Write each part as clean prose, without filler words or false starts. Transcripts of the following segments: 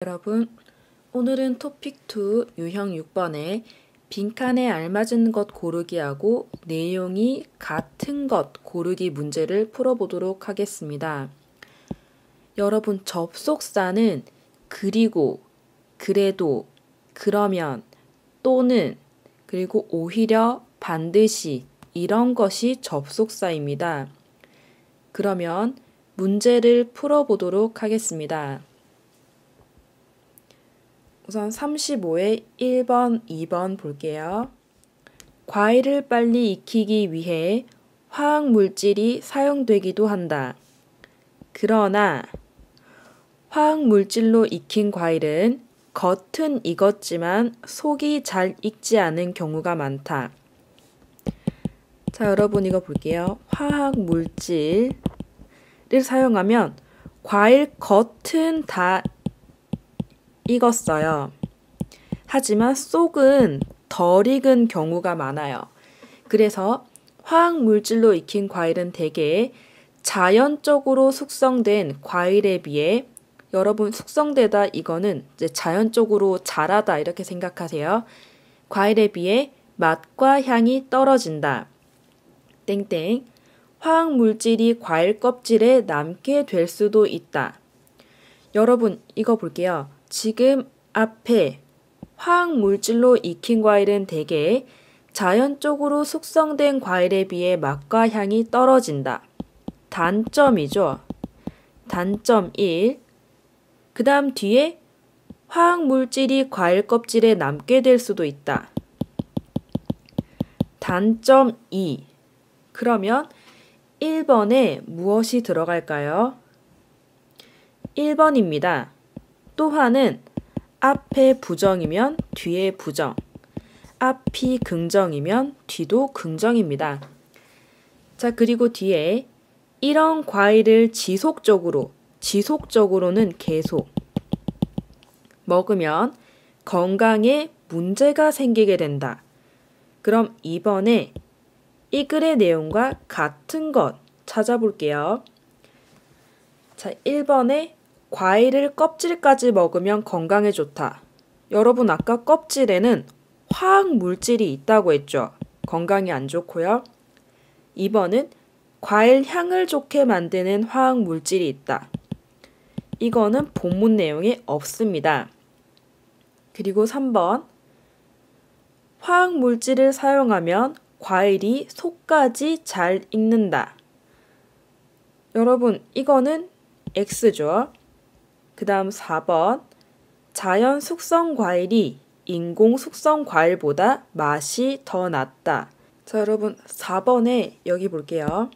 여러분, 오늘은 토픽 2 유형 6번에 빈칸에 알맞은 것 고르기하고 내용이 같은 것 고르기 문제를 풀어보도록 하겠습니다. 여러분, 접속사는 그리고, 그래도, 그러면, 또는, 그리고 오히려, 반드시 이런 것이 접속사입니다. 그러면 문제를 풀어보도록 하겠습니다. 우선 35의 1번, 2번 볼게요. 과일을 빨리 익히기 위해 화학물질이 사용되기도 한다. 그러나 화학물질로 익힌 과일은 겉은 익었지만 속이 잘 익지 않은 경우가 많다. 자, 여러분 이거 볼게요. 화학물질을 사용하면 과일 겉은 다 익었어요. 하지만 속은 덜 익은 경우가 많아요. 그래서 화학물질로 익힌 과일은 대개 자연적으로 숙성된 과일에 비해 여러분 숙성되다 이거는 이제 자연적으로 자라다 이렇게 생각하세요. 과일에 비해 맛과 향이 떨어진다. 땡땡. 화학물질이 과일 껍질에 남게 될 수도 있다. 여러분 이거 볼게요. 지금 앞에 화학물질로 익힌 과일은 대개 자연적으로 숙성된 과일에 비해 맛과 향이 떨어진다. 단점이죠. 단점 1. 그 다음 뒤에 화학물질이 과일 껍질에 남게 될 수도 있다. 단점 2. 그러면 1번에 무엇이 들어갈까요? 1번입니다. 또한은 앞에 부정이면 뒤에 부정, 앞이 긍정이면 뒤도 긍정입니다. 자, 그리고 뒤에 이런 과일을 지속적으로는 계속 먹으면 건강에 문제가 생기게 된다. 그럼 2번에 이 글의 내용과 같은 것 찾아볼게요. 자, 1번에 과일을 껍질까지 먹으면 건강에 좋다. 여러분 아까 껍질에는 화학물질이 있다고 했죠. 건강에 안 좋고요. 2번은 과일 향을 좋게 만드는 화학물질이 있다. 이거는 본문 내용에 없습니다. 그리고 3번 화학물질을 사용하면 과일이 속까지 잘 익는다. 여러분 이거는 X죠. 그 다음 4번 자연 숙성 과일이 인공 숙성 과일보다 맛이 더 낫다. 자, 여러분 4번에 여기 볼게요.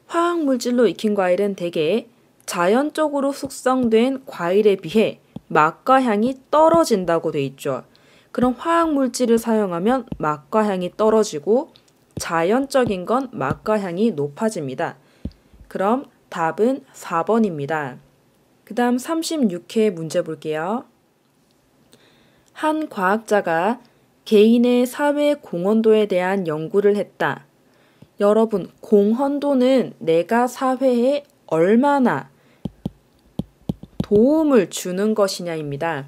화학물질로 익힌 과일은 대개 자연적으로 숙성된 과일에 비해 맛과 향이 떨어진다고 돼 있죠. 그럼 화학물질을 사용하면 맛과 향이 떨어지고 자연적인 건 맛과 향이 높아집니다. 그럼 답은 4번입니다. 그 다음 36회 문제 볼게요. 한 과학자가 개인의 사회 공헌도에 대한 연구를 했다. 여러분, 공헌도는 내가 사회에 얼마나 도움을 주는 것이냐입니다.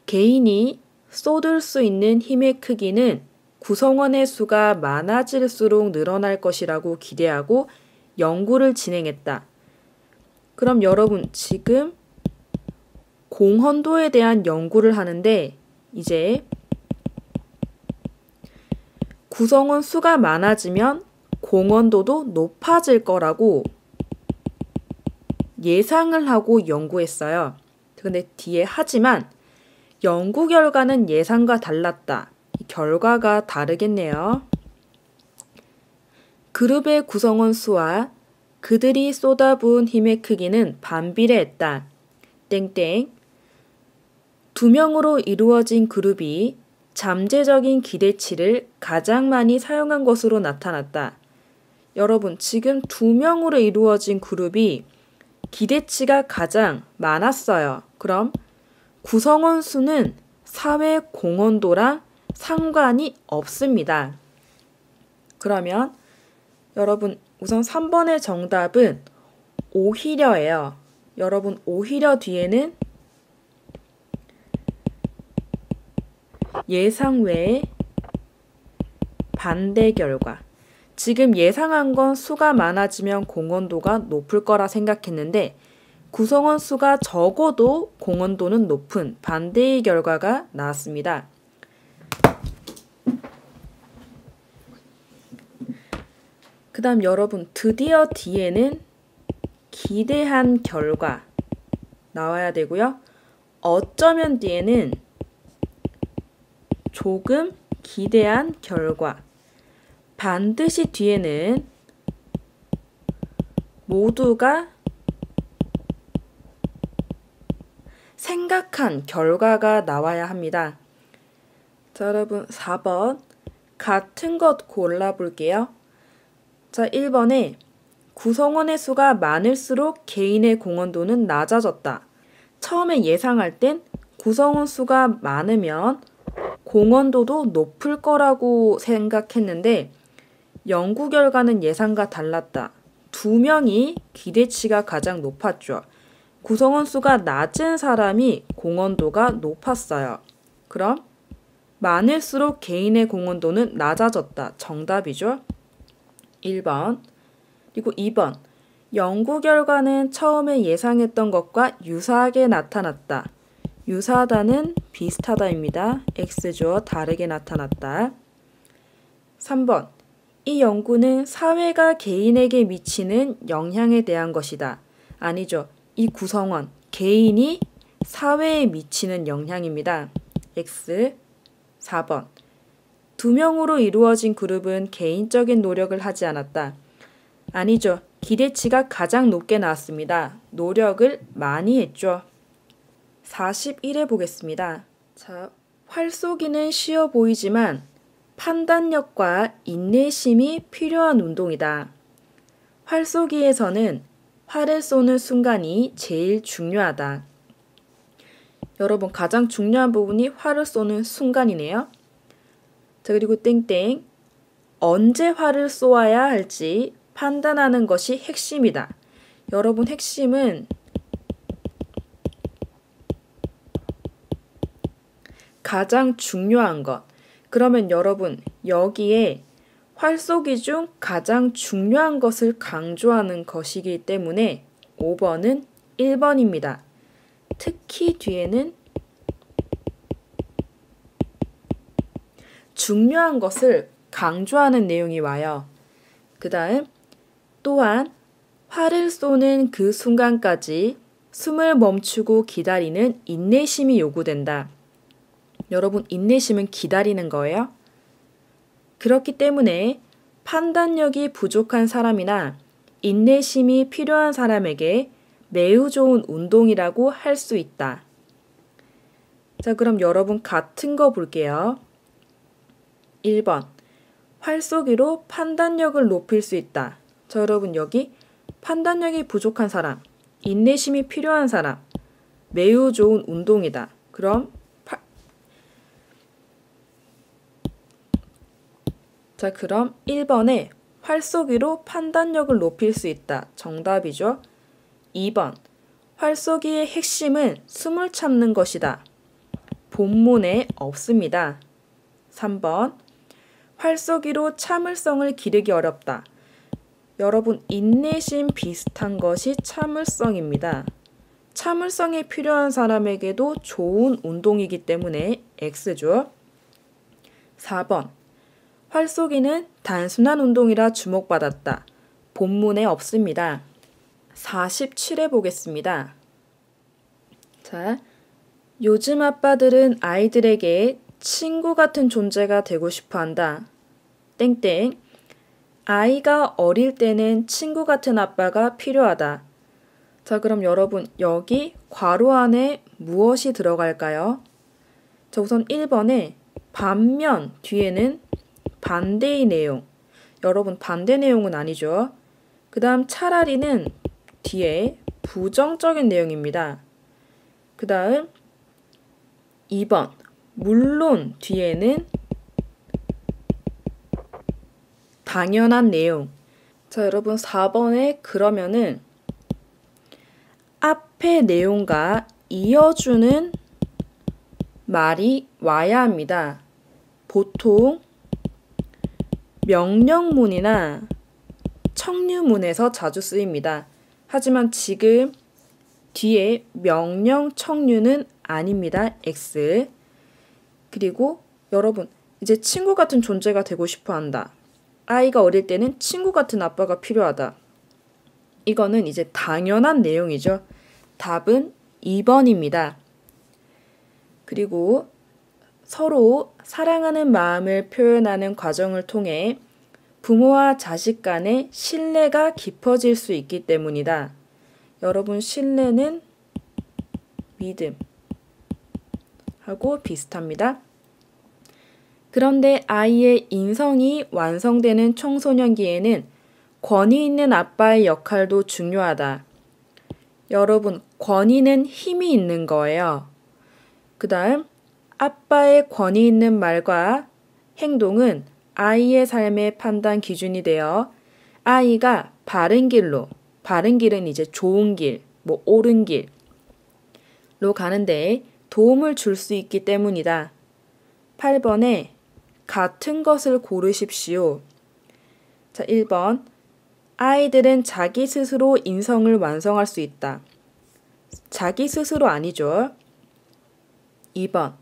개인이 쏟을 수 있는 힘의 크기는 구성원의 수가 많아질수록 늘어날 것이라고 기대하고 연구를 진행했다. 그럼 여러분 지금 공헌도에 대한 연구를 하는데 이제 구성원 수가 많아지면 공헌도도 높아질 거라고 예상을 하고 연구했어요. 근데 뒤에 하지만 연구 결과는 예상과 달랐다. 결과가 다르겠네요. 그룹의 구성원 수와 그들이 쏟아부은 힘의 크기는 반비례했다. 땡땡. 2명으로 이루어진 그룹이 잠재적인 기대치를 가장 많이 사용한 것으로 나타났다. 여러분, 지금 2명으로 이루어진 그룹이 기대치가 가장 많았어요. 그럼 구성원 수는 사회 공헌도랑 상관이 없습니다. 그러면 여러분 우선 3번의 정답은 오히려예요. 여러분 오히려 뒤에는 예상 외의 반대 결과. 지금 예상한 건 수가 많아지면 공헌도가 높을 거라 생각했는데 구성원 수가 적어도 공헌도는 높은 반대의 결과가 나왔습니다. 그 다음 여러분, 드디어 뒤에는 기대한 결과 나와야 되고요. 어쩌면 뒤에는 조금 기대한 결과, 반드시 뒤에는 모두가 생각한 결과가 나와야 합니다. 자, 여러분 4번 같은 것 골라볼게요. 자, 1번에 구성원의 수가 많을수록 개인의 공헌도는 낮아졌다. 처음에 예상할 땐 구성원 수가 많으면 공헌도도 높을 거라고 생각했는데 연구 결과는 예상과 달랐다. 2명이 기대치가 가장 높았죠. 구성원 수가 낮은 사람이 공헌도가 높았어요. 그럼 많을수록 개인의 공헌도는 낮아졌다. 정답이죠. 1번. 그리고 2번. 연구 결과는 처음에 예상했던 것과 유사하게 나타났다. 유사하다는 비슷하다입니다. X죠. 다르게 나타났다. 3번. 이 연구는 사회가 개인에게 미치는 영향에 대한 것이다. 아니죠. 이 구성원, 개인이 사회에 미치는 영향입니다. X. 4번. 2명으로 이루어진 그룹은 개인적인 노력을 하지 않았다. 아니죠. 기대치가 가장 높게 나왔습니다. 노력을 많이 했죠. 41회 보겠습니다. 자, 활 쏘기는 쉬워 보이지만 판단력과 인내심이 필요한 운동이다. 활 쏘기에서는 활을 쏘는 순간이 제일 중요하다. 여러분, 가장 중요한 부분이 활을 쏘는 순간이네요. 자, 그리고 땡땡. 언제 활을 쏘아야 할지 판단하는 것이 핵심이다. 여러분, 핵심은 가장 중요한 것. 그러면 여러분, 여기에 활 쏘기 중 가장 중요한 것을 강조하는 것이기 때문에 5번은 1번입니다. 특히 뒤에는 중요한 것을 강조하는 내용이 와요. 그 다음, 또한 활을 쏘는 그 순간까지 숨을 멈추고 기다리는 인내심이 요구된다. 여러분, 인내심은 기다리는 거예요. 그렇기 때문에 판단력이 부족한 사람이나 인내심이 필요한 사람에게 매우 좋은 운동이라고 할 수 있다. 자, 그럼 여러분 같은 거 볼게요. 1번. 활 쏘기로 판단력을 높일 수 있다. 자, 여러분 여기 판단력이 부족한 사람, 인내심이 필요한 사람, 매우 좋은 운동이다. 그럼 자, 그럼 1번에 활 쏘기로 판단력을 높일 수 있다. 정답이죠. 2번. 활 쏘기의 핵심은 숨을 참는 것이다. 본문에 없습니다. 3번. 활 쏘기로 참을성을 기르기 어렵다. 여러분, 인내심 비슷한 것이 참을성입니다. 참을성이 필요한 사람에게도 좋은 운동이기 때문에 X죠. 4번. 활 쏘기는 단순한 운동이라 주목받았다. 본문에 없습니다. 47회 보겠습니다. 자, 요즘 아빠들은 아이들에게 친구 같은 존재가 되고 싶어 한다. 땡땡. 아이가 어릴 때는 친구 같은 아빠가 필요하다. 자, 그럼 여러분 여기 괄호 안에 무엇이 들어갈까요? 자, 우선 1번에 반면 뒤에는 반대의 내용. 여러분, 반대 내용은 아니죠. 그 다음 차라리는 뒤에 부정적인 내용입니다. 그 다음 2번 물론 뒤에는 당연한 내용. 자, 여러분 4번에 그러면은 앞의 내용과 이어주는 말이 와야 합니다. 보통 명령문이나 청유문에서 자주 쓰입니다. 하지만 지금 뒤에 명령 청유는 아닙니다. X. 그리고 여러분, 이제 친구 같은 존재가 되고 싶어 한다. 아이가 어릴 때는 친구 같은 아빠가 필요하다. 이거는 이제 당연한 내용이죠. 답은 2번입니다. 그리고 서로 사랑하는 마음을 표현하는 과정을 통해 부모와 자식 간의 신뢰가 깊어질 수 있기 때문이다. 여러분, 신뢰는 믿음 하고 비슷합니다. 그런데 아이의 인성이 완성되는 청소년기에는 권위 있는 아빠의 역할도 중요하다. 여러분, 권위는 힘이 있는 거예요. 그 다음, 아빠의 권위 있는 말과 행동은 아이의 삶의 판단 기준이 되어 아이가 바른 길로, 바른 길은 이제 좋은 길, 옳은 길로 가는데 도움을 줄 수 있기 때문이다. 8번에 같은 것을 고르십시오. 자, 1번. 아이들은 자기 스스로 인성을 완성할 수 있다. 자기 스스로 아니죠. 2번.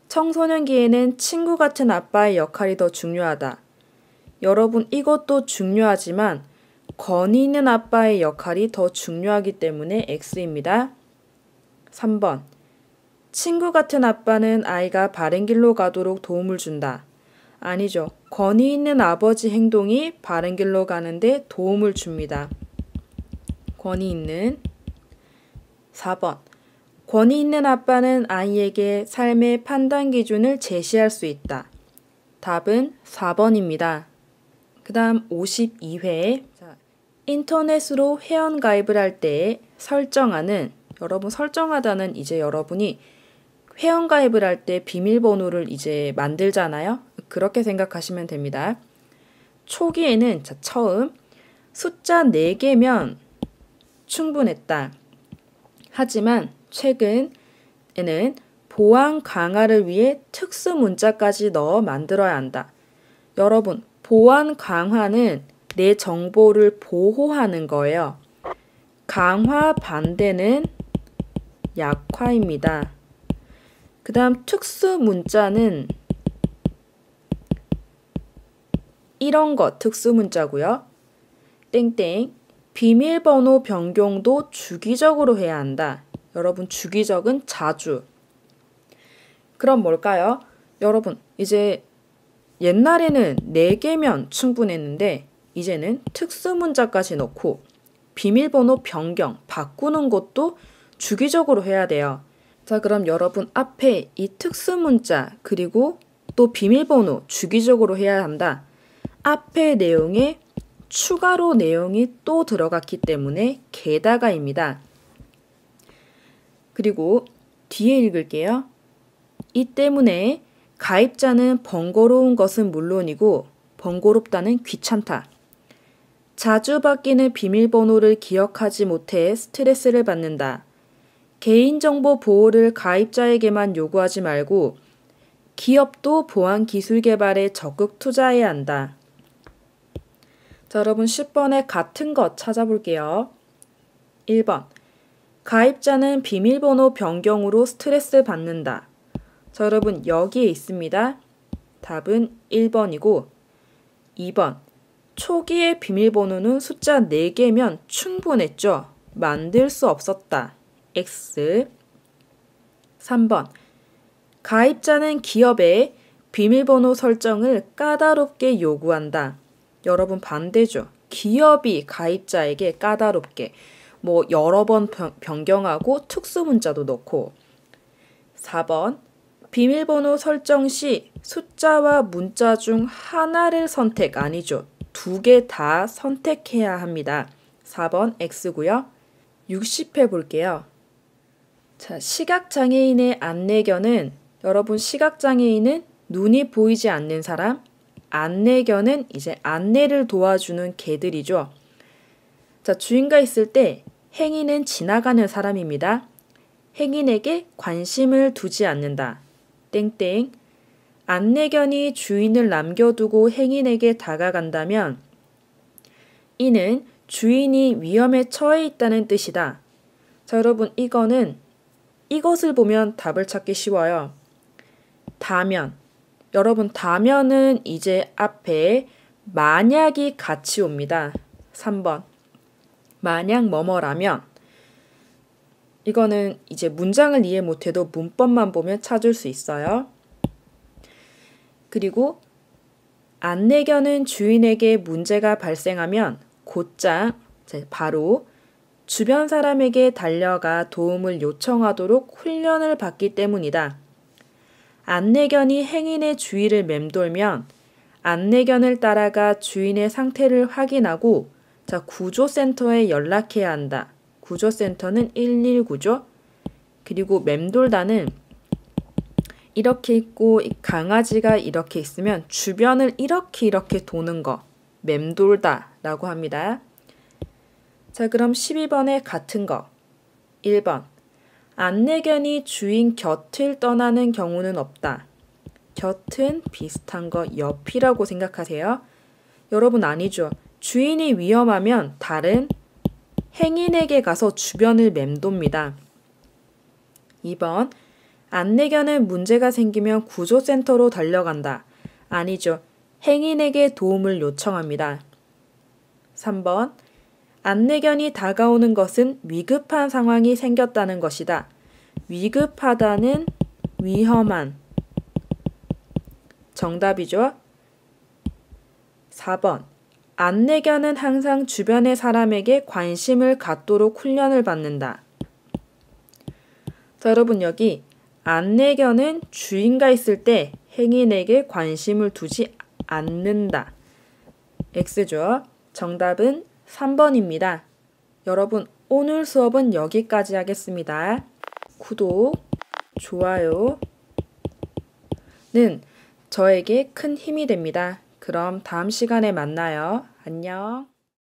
청소년기에는 친구 같은 아빠의 역할이 더 중요하다. 여러분, 이것도 중요하지만 권위 있는 아빠의 역할이 더 중요하기 때문에 X입니다. 3번. 친구 같은 아빠는 아이가 바른 길로 가도록 도움을 준다. 아니죠. 권위 있는 아버지 행동이 바른 길로 가는데 도움을 줍니다. 권위 있는. 4번. 권위 있는 아빠는 아이에게 삶의 판단 기준을 제시할 수 있다. 답은 4번입니다. 그 다음 52회. 인터넷으로 회원가입을 할 때 설정하는, 여러분 설정하다는 이제 여러분이 회원가입을 할 때 비밀번호를 이제 만들잖아요. 그렇게 생각하시면 됩니다. 초기에는 처음 숫자 4개면 충분했다. 하지만 최근에는 보안 강화를 위해 특수 문자까지 넣어 만들어야 한다. 여러분, 보안 강화는 내 정보를 보호하는 거예요. 강화 반대는 약화입니다. 그 다음 특수 문자는 이런 거 특수 문자고요. 땡땡. 비밀번호 변경도 주기적으로 해야 한다. 여러분, 주기적은 자주. 그럼 뭘까요? 여러분, 이제 옛날에는 4개면 충분했는데 이제는 특수 문자까지 넣고 비밀번호 변경, 바꾸는 것도 주기적으로 해야 돼요. 자, 그럼 여러분 앞에 이 특수 문자 그리고 또 비밀번호 주기적으로 해야 한다. 앞에 내용에 추가로 내용이 또 들어갔기 때문에 게다가입니다. 그리고 뒤에 읽을게요. 이 때문에 가입자는 번거로운 것은 물론이고 번거롭다는 귀찮다. 자주 바뀌는 비밀번호를 기억하지 못해 스트레스를 받는다. 개인정보 보호를 가입자에게만 요구하지 말고 기업도 보안 기술 개발에 적극 투자해야 한다. 자, 여러분 10번에 같은 것 찾아볼게요. 1번. 가입자는 비밀번호 변경으로 스트레스 받는다. 자, 여러분 여기에 있습니다. 답은 1번이고 2번. 초기의 비밀번호는 숫자 4개면 충분했죠. 만들 수 없었다. X. 3번. 가입자는 기업에 비밀번호 설정을 까다롭게 요구한다. 여러분 반대죠. 기업이 가입자에게 까다롭게 여러 번 변경하고 특수 문자도 넣고. 4번. 비밀번호 설정 시 숫자와 문자 중 하나를 선택 아니죠. 2개 다 선택해야 합니다. 4번 X고요. 60회 볼게요. 자, 시각장애인의 안내견은 여러분 시각장애인은 눈이 보이지 않는 사람, 안내견은 이제 안내를 도와주는 개들이죠. 자, 주인과 있을 때 행인은 지나가는 사람입니다. 행인에게 관심을 두지 않는다. 땡땡. 안내견이 주인을 남겨두고 행인에게 다가간다면 이는 주인이 위험에 처해 있다는 뜻이다. 자, 여러분 이것을 보면 답을 찾기 쉬워요. 다면. 여러분 다면은 이제 앞에 만약이 같이 옵니다. 3번. 만약 뭐뭐라면 이거는 이제 문장을 이해 못해도 문법만 보면 찾을 수 있어요. 그리고 안내견은 주인에게 문제가 발생하면 곧장 바로 주변 사람에게 달려가 도움을 요청하도록 훈련을 받기 때문이다. 안내견이 행인의 주위를 맴돌면 안내견을 따라가 주인의 상태를 확인하고 구조센터에 연락해야 한다. 구조센터는 119죠. 그리고 맴돌다는 이렇게 있고 강아지가 이렇게 있으면 주변을 이렇게 도는 거 맴돌다 라고 합니다. 자, 그럼 12번에 같은 거. 1번. 안내견이 주인 곁을 떠나는 경우는 없다. 곁은 비슷한 거 옆이라고 생각하세요. 여러분 아니죠. 주인이 위험하면 다른 행인에게 가서 주변을 맴돕니다. 2번. 안내견은 문제가 생기면 구조센터로 달려간다. 아니죠. 행인에게 도움을 요청합니다. 3번. 안내견이 다가오는 것은 위급한 상황이 생겼다는 것이다. 위급하다는 위험한. 정답이죠. 4번. 안내견은 항상 주변의 사람에게 관심을 갖도록 훈련을 받는다. 자, 여러분 여기 안내견은 주인과 있을 때 행인에게 관심을 두지 않는다. X죠. 정답은 3번입니다. 여러분 오늘 수업은 여기까지 하겠습니다. 구독, 좋아요는 저에게 큰 힘이 됩니다. 그럼 다음 시간에 만나요. 안녕.